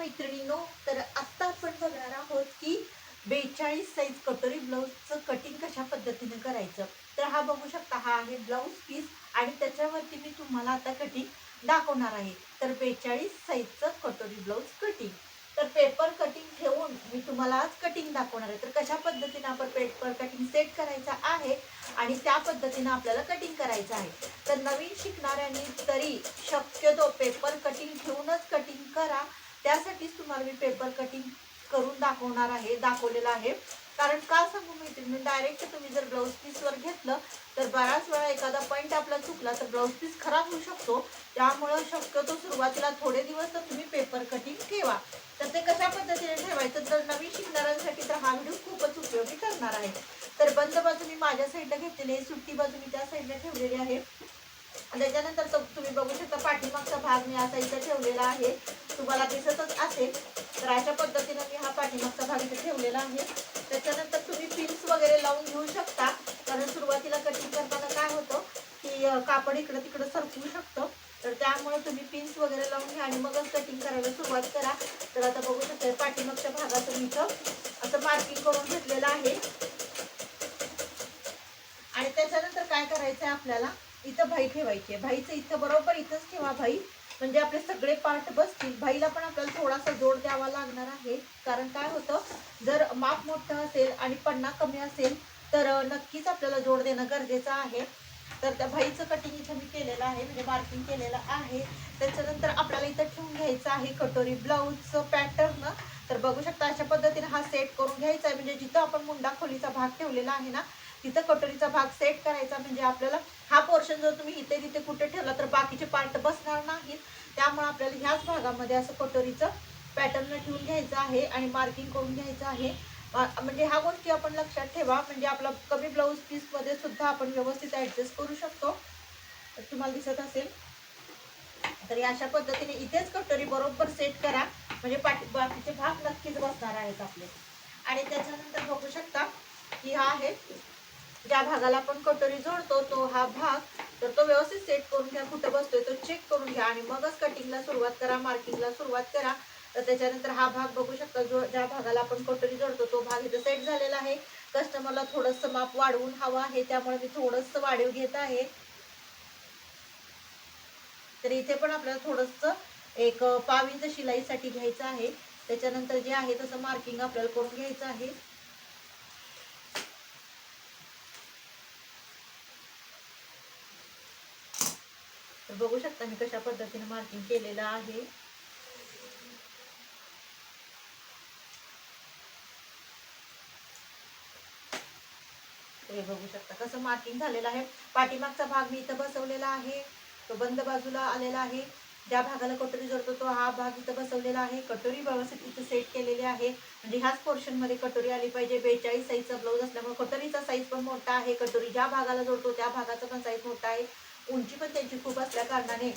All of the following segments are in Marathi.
मैत्रिणींनो, तर आत्ता आपण बघणार आहोत की 42 साईज कटोरी ब्लाऊजचं कटिंग कशा पद्धतीने करायचं. तर हा बघू शकता, हा आहे ब्लाऊज पीस आणि त्याच्यावरती मी तुम्हाला आता कटिंग दाखवणार आहे. तर 42 साईजचं कटोरी ब्लाऊज कटिंग. तर पेपर कटिंग ठेवून मी तुम्हाला आज कटिंग दाखवणार आहे. तर कशा पद्धतीने आपण पेपर कटिंग सेट करायचा आहे आणि त्या पद्धतीने आपल्याला कटिंग करायचं आहे. तर नवीन शिकणाऱ्यांनी तरी शक्यतो पेपर कटिंग ठेवूनच कटिंग करा. त्यासाठीच तुम्हाला मी पेपर कटिंग करून दाखवलेलं आहे. कारण का सांगू मैत्रिणी, डायरेक्ट तुम्ही जर ब्लाऊज पीसवर घेतलं तर बराच वेळा एखादा पॉईंट आपला चुकला तर ब्लाऊज पीस खराब होऊ शकतो. त्यामुळं शक्यतो सुरुवातीला थोडे दिवस तर तुम्ही पेपर कटिंग ठेवा. तर ते कशा पद्धतीने ठेवायचं, तर नवीन शिकणाऱ्यांसाठी तर हा व्हिडिओ खूपच उपयोगी ठरणार आहे. तर बंद बाजू मी माझ्या साईडला घेतलेली आहे, सुट्टी बाजू मी त्या साईडला ठेवलेली आहे. त्याच्यानंतर तुम्ही बघू शकता पाठीमागचा भाग मी असा इथे ठेवलेला आहे, तुम्हाला दिसतच असेल. तर अशा पद्धतीने मी हा पाठीमागचा भाग इथे ठेवलेला आहे. त्याच्यानंतर तुम्ही पिन्स वगैरे लावून घेऊ शकता, कारण सुरुवातीला कटिंग करताना काय होतं की कापड इकडं तिकडं सरकू शकतं. तर त्यामुळे तुम्ही पिन्स वगैरे लावून घ्या आणि मगच कटिंग करायला सुरुवात करा. तर आता बघू शकता पाठीमागच्या भागाचं मी इथं असं मार्किंग करून घेतलेलं आहे. आणि त्याच्यानंतर काय करायचं आहे, आपल्याला इथं भाई ठेवायची आहे. भाईचं इथं बरोबर इथंच ठेवा भाई, म्हणजे आपले सगळे पार्ट बसतील. भाईला पण आपल्याला थोडासा जोड द्यावा लागणार आहे, कारण काय होतं, जर माप मोठं असेल आणि पन्ना कमी असेल तर नक्कीच आपल्याला जोड देणं गरजेचं आहे. तर त्या भाईचं कटिंग इथं मी केलेलं आहे, म्हणजे मार्किंग केलेलं आहे. त्याच्यानंतर आपल्याला इथं ठेवून घ्यायचं आहे कटोरी ब्लाऊजचं पॅटर्न. तर बघू शकता अशा पद्धतीने हा सेट करून घ्यायचा आहे, म्हणजे जिथं आपण मुंडा खोलीचा भाग ठेवलेला आहे ना तिथं कटोरीचा भाग सेट करायचा. म्हणजे आपल्याला हा पोर्शन जर तुम्ही इथे तिथे कुठे ठेवला तर बाकीचे पार्ट बसणार नाहीत. त्यामुळे आपल्याला ह्याच भागामध्ये असं कटोरीचं पॅटर्न ठेवून घ्यायचं आहे आणि मार्किंग करून घ्यायचं आहे. म्हणजे ह्या गोष्टी आपण लक्षात ठेवा, म्हणजे आपला कमी ब्लाऊज पीसमध्ये सुद्धा आपण व्यवस्थित ॲडजस्ट करू शकतो. तर तुम्हाला दिसत असेल, तर अशा पद्धतीने इथेच कटोरी बरोबर सेट करा, म्हणजे बाकीचे भाग नक्कीच बसणार आहेत आपले. आणि त्याच्यानंतर बघू शकता की हा आहे ज्या भागाला आपण कटोरी जोडतो तो हा भाग, तर तो व्यवस्थित सेट करून घ्या, कुठं बसतोय तो चेक करून घ्या आणि मगच कटिंगला सुरुवात करा, मार्किंगला सुरुवात करा. तर त्याच्यानंतर हा भाग बघू शकता, जो ज्या भागाला आपण कटोरी जोडतो तो भाग इथं सेट झालेला आहे. कस्टमरला थोडंसं माप वाढवून हवं आहे, त्यामुळे मी थोडंसं वाढीव घेत आहे. तर इथे पण आपल्याला थोडंसं एक पाव इंच शिलाईसाठी घ्यायचं आहे. त्याच्यानंतर जे आहे तसं मार्किंग आपल्याला करून घ्यायचं आहे. तर बघू शकता मी कशा पद्धतीने मार्किंग केलेलं आहे. हे बघू शकता कसं मार्किंग झालेलं आहे. पाठीमागचा भाग मी इथं बसवलेला आहे, तो बंद बाजूला आलेला आहे. ज्या भागाला कटोरी जोडतो तो हा भाग इथं बसवलेला आहे. कटोरी व्यवस्थित इथं सेट केलेली आहे, म्हणजे ह्याच पोर्शन मध्ये कटोरी आली पाहिजे. 42 साईजचा ब्लाऊज असल्यामुळे कटोरीचा साईज पण मोठा आहे. कटोरी ज्या भागाला जोडतो त्या भागाचा पण साईज मोठा आहे. उंची पण त्यांची खूप असल्या कारणाने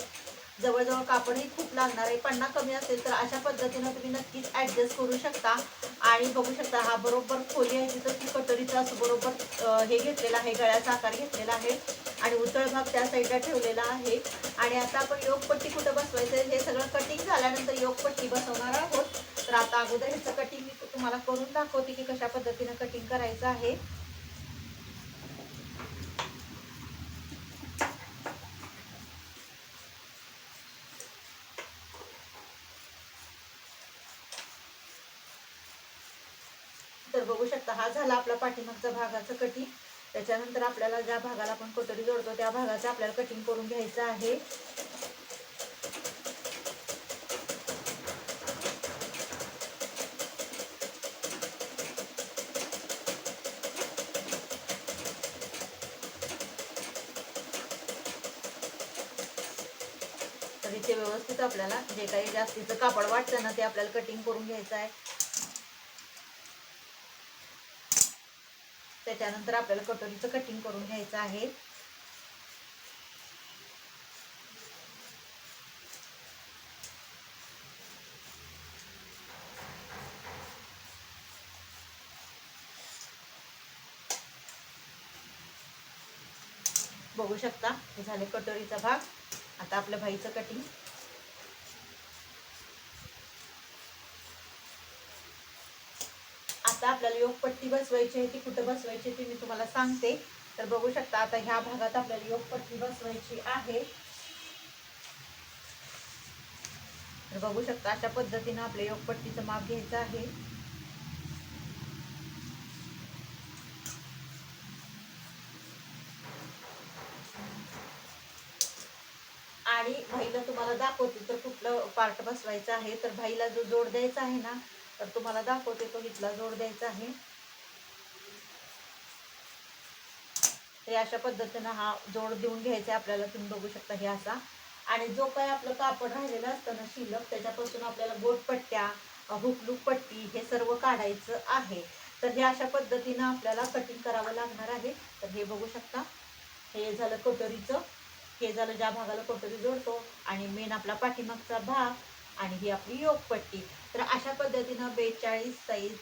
जवळजवळ कापडही खूप लागणार आहे. पन्ना कमी असेल तर अशा पद्धतीनं तुम्ही नक्कीच ॲडजस्ट करू शकता. आणि बघू शकता हा बरोबर खोली आहे तिथं ती कटोरीचा असं बरोबर हे घेतलेला आहे, गळ्याचा आकार घेतलेला आहे आणि उतळ भाग त्या साईडला ठेवलेला आहे. आणि आता आपण योगपट्टी कुठं बसवायचं हे सगळं कटिंग झाल्यानंतर योगपट्टी बसवणार आहोत. तर आता अगोदर ह्याचं कटिंग मी तुम्हाला करून दाखवते की कशा पद्धतीनं कटिंग करायचं आहे. तर बघू शकता हा झाला आपला पाठीमागचा भागाचं कटिंग. त्याच्यानंतर आपल्याला ज्या भागाला आपण कटोरी जोडतो त्या भागाचं आपल्याला कटिंग करून घ्यायचं आहे. तर इथे व्यवस्थित आपल्याला जे काही जास्तीचं कापड वाटतं ना ते आपल्याला कटिंग करून घ्यायचं आहे. त्याच्यानंतर आपल्याला कटोरीचं कटिंग करून घ्यायचं आहे. बघू शकता हे झाले कटोरीचा भाग. आता आपल्या भाईचं कटिंग. आता आपल्याला योगपट्टी बसवायची आहे, ती कुठं बसवायची ती मी तुम्हाला सांगते. तर बघू शकता आता ह्या भागात आपल्याला योगपट्टी बसवायची आहे. तर बघू शकता अशा पद्धतीनं आपल्या योगपट्टीचं माप घ्यायचं आहे. आणि भाईला तुम्हाला दाखवते तर कुठलं पार्ट बसवायचं आहे. तर भाईला जो जोड द्यायचा आहे ना, तर तुम्हाला दाखवते तो इथला जोड द्यायचा आहे. तर अशा पद्धतीनं हा जोड देऊन घ्यायचा आपल्याला. तुम्ही बघू शकता हे असा. आणि जो काही आपलं कापड राहिलेलं असतं ना शिल्लक, त्याच्यापासून आपल्याला गोटपट्ट्या, हुकलूक पट्टी हे सर्व काढायचं आहे. तर हे अशा पद्धतीनं आपल्याला कटिंग करावं लागणार आहे. तर हे बघू शकता, हे झालं कटोरीचं. हे झालं ज्या भागाला कटोरी जोडतो आणि मेन आपला पाठीमागचा भाग आणि ही आपली योगपट्टी. तर अशा पद्धतीनं 42 साईज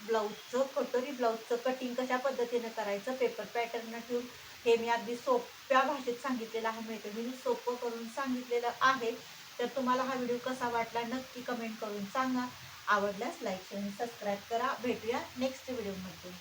ब्लाऊजचं, कटोरी ब्लाऊजचं कटिंग कशा पद्धतीने करायचं पेपर पॅटर्न ठेवून, हे मी अगदी सोप्या भाषेत सांगितलेलं आहे. मी सोपं करून सांगितलेलं आहे. तर तुम्हाला हा व्हिडिओ कसा वाटला नक्की कमेंट करून सांगा. आवडल्यास लाईक आणि सबस्क्राईब करा. भेटूया नेक्स्ट व्हिडिओमध्ये.